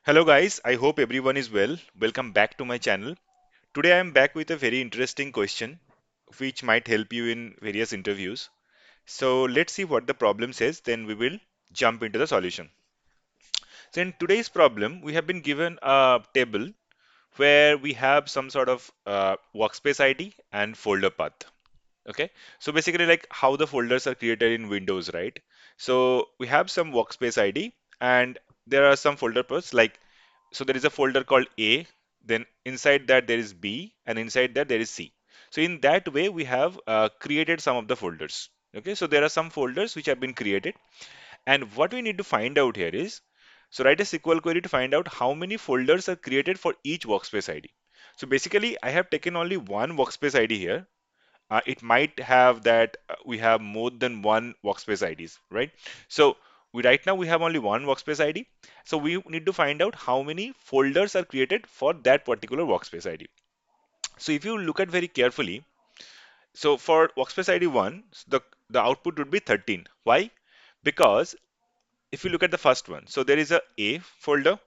Hello guys, I hope everyone is well. Welcome back to my channel. Today I am back with a very interesting question which might help you in various interviews. So let's see what the problem says, then we will jump into the solution. So in today's problem, we have been given a table where we have some sort of workspace ID and folder path. Okay, so basically like how the folders are created in Windows, right? So we have some workspace ID and there are some folder paths like so there is a folder called A, then inside that there is B, and inside that there is C. So in that way, we have created some of the folders. Okay, so there are some folders which have been created, and what we need to find out here is, so write a SQL query to find out how many folders are created for each workspace ID. So basically, I have taken only one workspace ID here. It might have that we have more than one workspace IDs, right? So right now we have only one workspace ID. So we need to find out how many folders are created for that particular workspace ID. So if you look at very carefully, so for workspace ID 1, the output would be 13. Why? Because if you look at the first one, so there is a folder,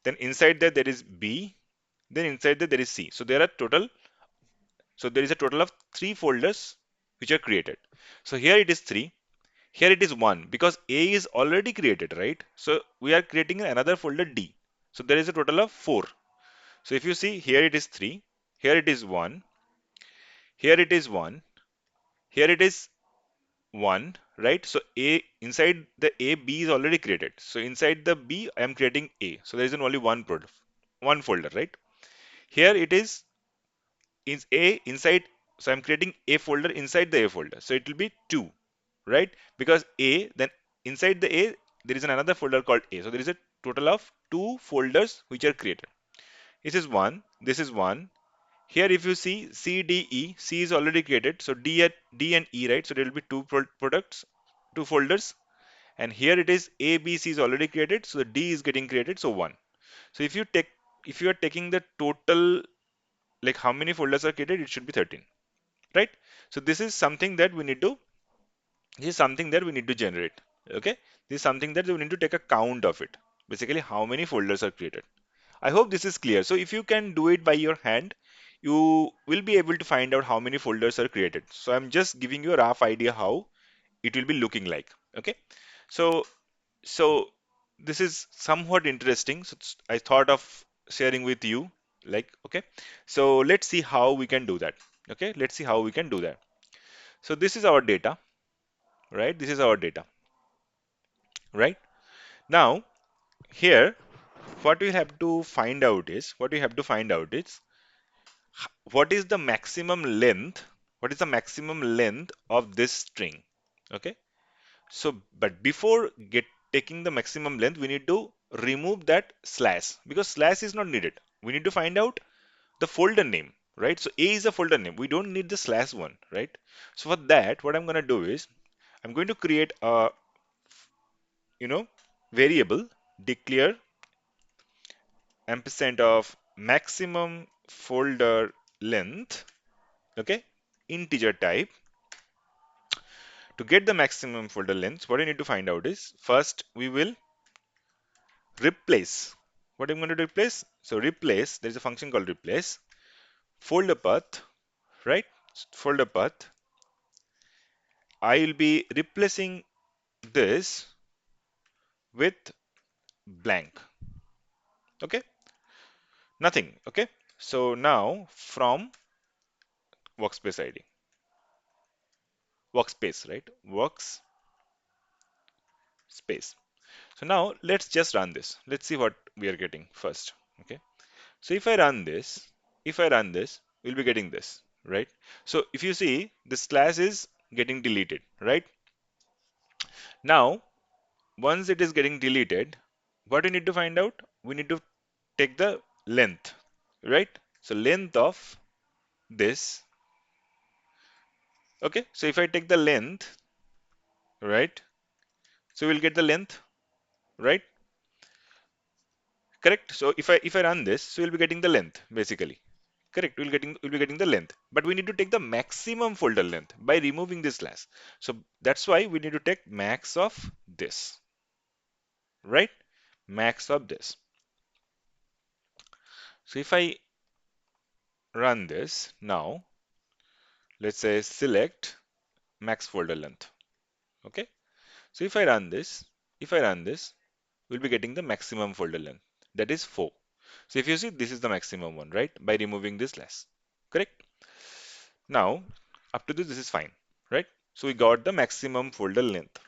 then inside that there is B, then inside that there is C. So there is a total of three folders which are created. So here it is 3. Here it is 1 because A is already created, right? So we are creating another folder D. So there is a total of 4. So if you see here it is 3, here it is 1, here it is 1, here it is 1, right? So A inside the A, B is already created. So inside the B, I am creating A. So there is only one folder, right? Here it is A inside. So I'm creating A folder inside the A folder. So it will be 2, right? Because A, then inside the A, there is another folder called A. So there is a total of 2 folders which are created. This is 1, this is 1. Here if you see C, D, E, C is already created. So D and E, right? So there will be products, 2 folders. And here it is A, B, C is already created. So the D is getting created. So 1. So if you are taking the total, like how many folders are created, it should be 13, right? So this is something that we need to generate. Okay, this is something that we need to take a count of it, basically how many folders are created. I hope this is clear. So if you can do it by your hand, you will be able to find out how many folders are created. So I'm just giving you a rough idea how it will be looking like. Okay, so so this is somewhat interesting, so I thought of sharing with you, like, okay, so let's see how we can do that. Okay, let's see how we can do that. So this is our data, right? This is our data, right? Now here what we have to find out is what is the maximum length, of this string. Okay, so but before get taking the maximum length, we need to remove that slash because slash is not needed. We need to find out the folder name, right? So A is a folder name, we don't need the slash one, right? So for that, what I'm going to do is I'm going to create a, you know, variable, declare ampersand of maximum folder length. Okay, integer type. To get the maximum folder length, what I need to find out is first we will replace. What I'm going to replace? So replace, there's a function called replace folder path, right? Folder path. I will be replacing this with blank. Okay, nothing. Okay, so now from workspace ID, workspace, right? Workspace. So now let's just run this. Let's see what we are getting first. Okay, so if I run this, we'll be getting this, right? So if you see, the slash is getting deleted, right? Now, once it is getting deleted, what we need to find out? We need to take the length, right? So length of this. Okay, so if I take the length, right? So we'll get the length, right? Correct. So if I run this, so we'll be getting the length basically. Correct. We'll be getting the length, but we need to take the maximum folder length by removing this slash. So that's why we need to take max of this, right? Max of this. So if I run this now, let's say select max folder length. Okay. So if I run this, we'll be getting the maximum folder length. That is 4. So if you see, this is the maximum one, right? By removing this less. Correct? Now, up to this is fine, right? So we got the maximum folder length.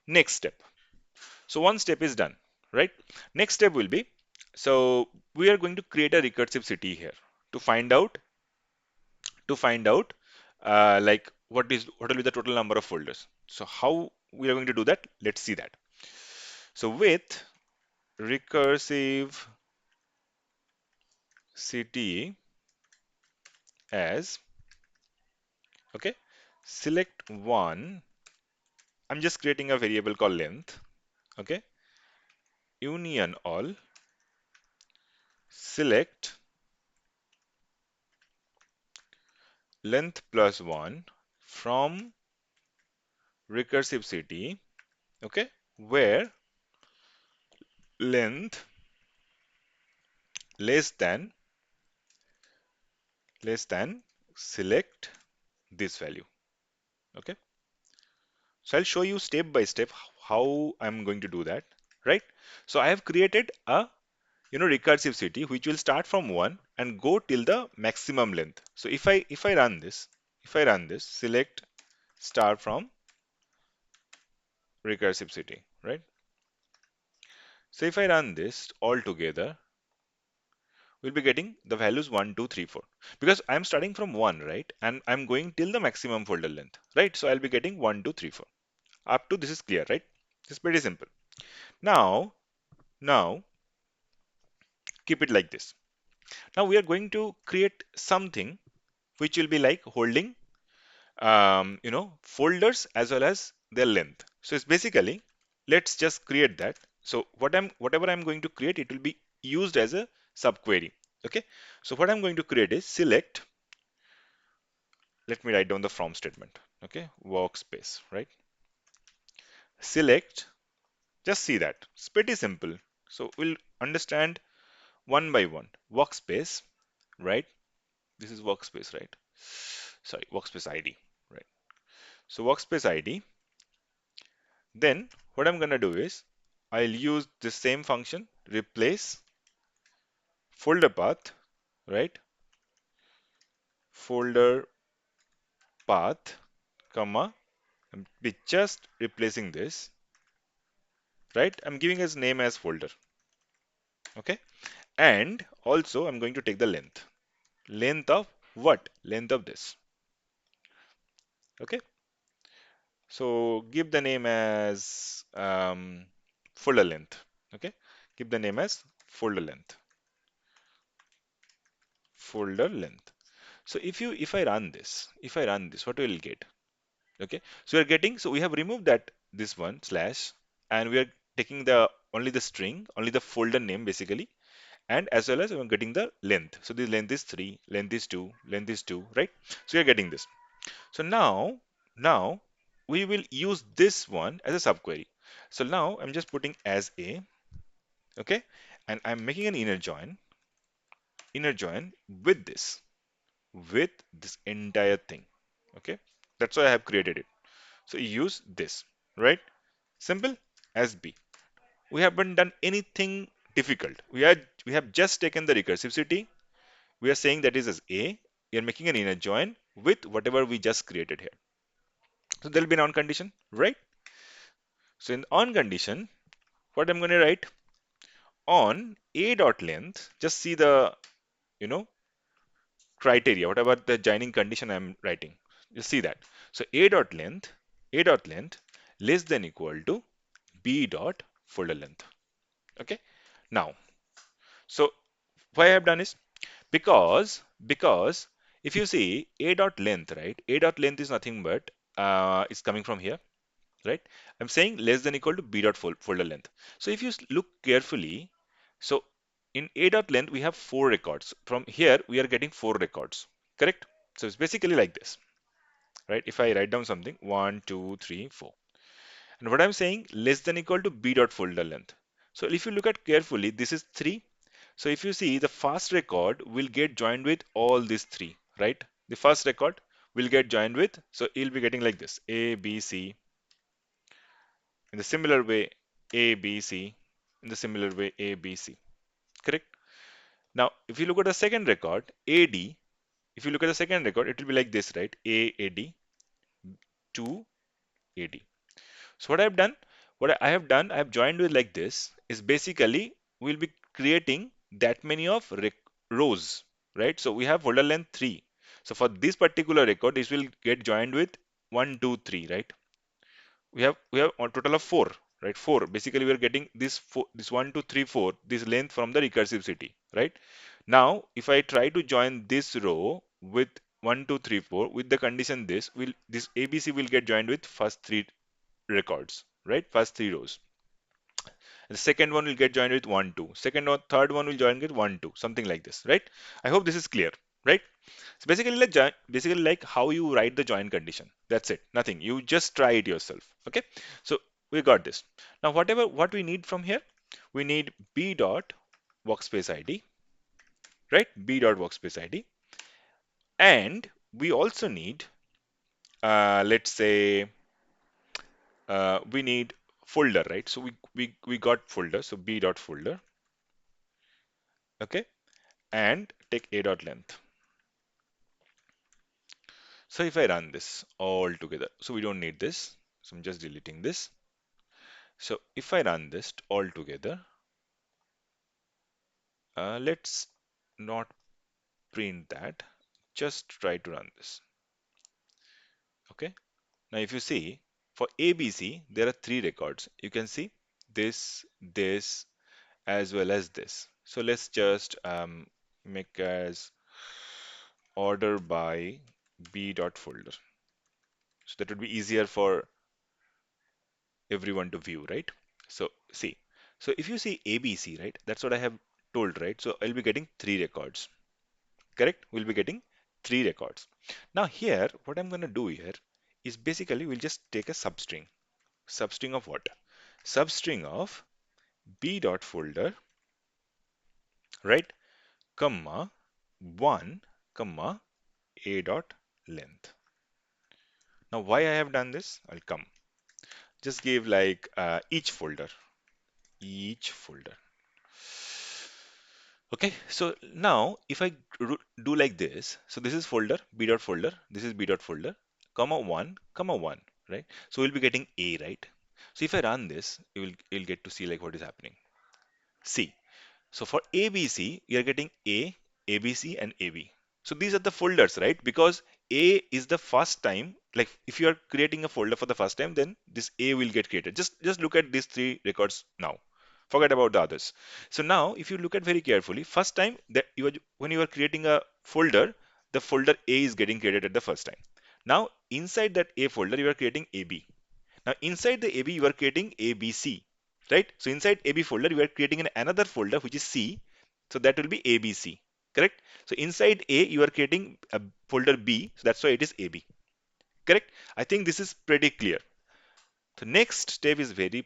Next step. So one step is done, right? Next step will be, so we are going to create a recursive city here to find out like what will be the total number of folders. So how we are going to do that? Let's see that. So with recursive city as, okay, select one. I'm just creating a variable called length. Okay, union all, select length plus one from recursive city. Okay, where length less than select this value. Okay, so I'll show you step by step how I'm going to do that, right? So I have created a recursive city which will start from 1 and go till the maximum length. So if I run this, select start from recursive city, right? So if I run this all together, we'll be getting the values 1, 2, 3, 4, because I'm starting from 1, right? And I'm going till the maximum folder length, right? So I'll be getting 1, 2, 3, 4. Up to this is clear, right? It's pretty simple. Now keep it like this. Now we are going to create something which will be like holding folders as well as their length. So it's basically, let's just create that. So whatever I'm going to create, it will be used as a subquery. Okay. So what I'm going to create is select, let me write down the from statement. Okay. Workspace, right? Select, just see that. It's pretty simple. So we'll understand one by one. Workspace, right? This is workspace, right? Sorry, workspace ID, right? So workspace ID. Then what I'm gonna do is I'll use the same function, replace folder path, right? Folder path, comma, I'm just replacing this, right? I'm giving its name as folder, okay? And also I'm going to take the length. Length of what? Length of this, okay? So give the name as folder length, okay? Give the name as folder length, folder length. So if I run this, what will get? Okay, so we are getting, so we have removed that this one slash, and we are taking the only the string, only the folder name basically, and as well as we are getting the length. So the length is 3, length is 2, length is 2, right? So we are getting this. So now we will use this one as a subquery. So now I'm just putting as a, okay, and I'm making an inner join with this entire thing. Okay, that's why I have created it. So use this, right? Simple as B. We haven't done anything difficult. We have just taken the recursivity. We are saying that is as A. We are making an inner join with whatever we just created here. So there will be an on condition, right? So in on condition, what I'm going to write on A dot length, just see the you know criteria, whatever the joining condition I'm writing. You see that. So A dot length less than equal to B dot folder length. Okay. Now, so why I have done is because if you see A dot length, right? A dot length is nothing but it's coming from here, right? I'm saying less than equal to B dot folder length. So if you look carefully, so in A dot length we have 4 records. From here we are getting 4 records, correct? So it's basically like this, right? If I write down something 1, 2, 3, 4, and what I'm saying less than equal to B dot folder length. So if you look at carefully, this is 3. So if you see, the first record will get joined with all these three, right? The first record will get joined with, so you'll be getting like this, A, B, C, in the similar way, A, B, C, in the similar way, A, B, C, correct? Now, if you look at the second record, AD, if you look at the second record, it will be like this, right? A, AD, 2, AD. So what I have done, I have joined with like this, is basically we'll be creating that many of rows, right? So we have folder length 3. So for this particular record, this will get joined with 1, 2, 3, right? We have a total of 4, right? 4. Basically, we are getting this 4, this 1, 2, 3, 4, this length from the recursive city, right? Now, if I try to join this row with 1, 2, 3, 4, with the condition this ABC will get joined with first 3 records, right? First 3 rows. The second one will get joined with 1, 2. Second or third one will join with 1, 2, something like this, right? I hope this is clear, right? So basically like basically like how you write the join condition. That's it. Nothing. You just try it yourself. Okay. So we got this. Now what we need from here, we need b dot workspace ID, right? B dot workspace ID, and we also need let's say we need folder, right? So we got folder. So b dot folder. Okay, and take a dot length. So if I run this all together, so we don't need this. So I'm just deleting this. So if I run this all together, let's not print that. Just try to run this. Okay. Now if you see for ABC, there are 3 records. You can see this, as well as this. So let's just make as order by b dot folder. So that would be easier for everyone to view, right? So see, so if you see ABC, right, that's what I have told, right? So I'll be getting 3 records, correct? We'll be getting 3 records. Now here, what I'm going to do here is basically we'll just take a substring. Substring of what? Substring of b dot folder, right, comma 1, comma a dot length. Now why I have done this? I'll come. Just give like each folder. Okay, so now if I do like this, so this is folder, b dot folder, this is b dot folder, comma 1, right? So we'll be getting A, right? So if I run this, you'll get to see like what is happening. See, so for ABC, we are getting A, ABC, and AB. So these are the folders, right? Because A is the first time, like if you are creating a folder for the first time, then this A will get created. Just look at these 3 records now. Forget about the others. So now, if you look at very carefully, first time that when you are creating a folder, the folder A is getting created at the first time. Now, inside that A folder, you are creating AB. Now, inside the AB, you are creating ABC, right? So inside AB folder, you are creating another folder which is C. So that will be ABC, correct? So inside A, you are creating a folder B. So that's why it is AB, correct? I think this is pretty clear. The next step is very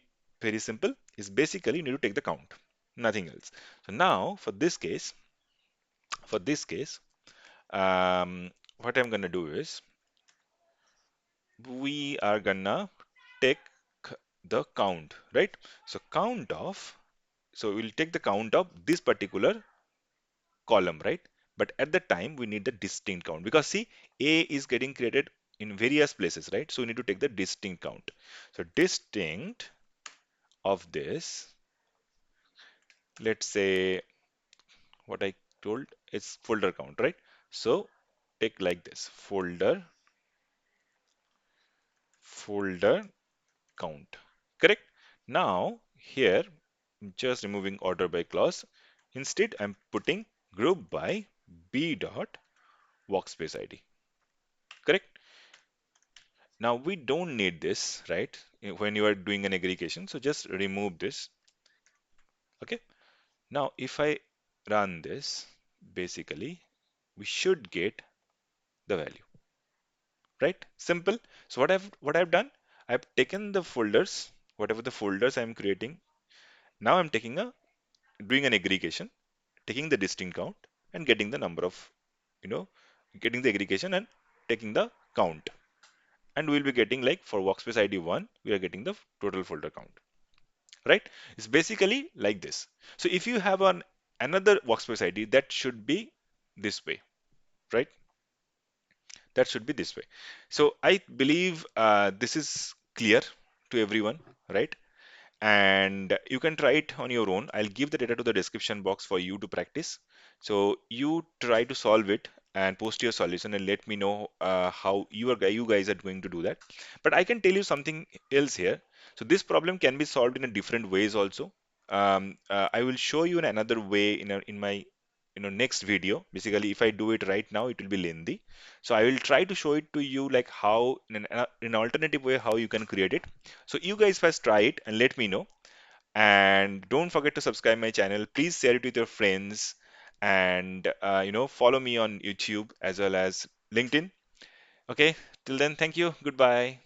simple. Is basically you need to take the count, nothing else. So now for this case, what I'm gonna do is we are gonna take the count, right? So count of, so we'll take the count of this particular column, right? But at the time we need the distinct count because see, A is getting created in various places, right? So we need to take the distinct count. So distinct of this, let's say what I told is folder count, right? So take like this folder count, correct? Now here I'm just removing order by clause. Instead I'm putting group by b dot workspace ID, correct? Now we don't need this, right? When you are doing an aggregation, so just remove this. Okay. Now if I run this, basically we should get the value, right? Simple. So what I've done, I've taken the folders, whatever the folders I'm creating. Now I'm doing an aggregation taking the distinct count and getting the number of, you know, getting the aggregation and taking the count. And we'll be getting, like, for workspace ID 1, we are getting the total folder count, right? It's basically like this. So if you have another workspace ID, that should be this way, right? That should be this way. So I believe this is clear to everyone, right? And you can try it on your own. I'll give the data to the description box for you to practice. So you try to solve it and post your solution and let me know how you guys are going to do that. But I can tell you something else here. So this problem can be solved in a different ways also. I will show you in another way in my next video. Basically, if I do it right now, it will be lengthy. So I will try to show it to you, like how in an alternative way how you can create it. So you guys first try it and let me know. And don't forget to subscribe my channel. Please share it with your friends and follow me on YouTube as well as LinkedIn. Okay, till then, thank you. Goodbye.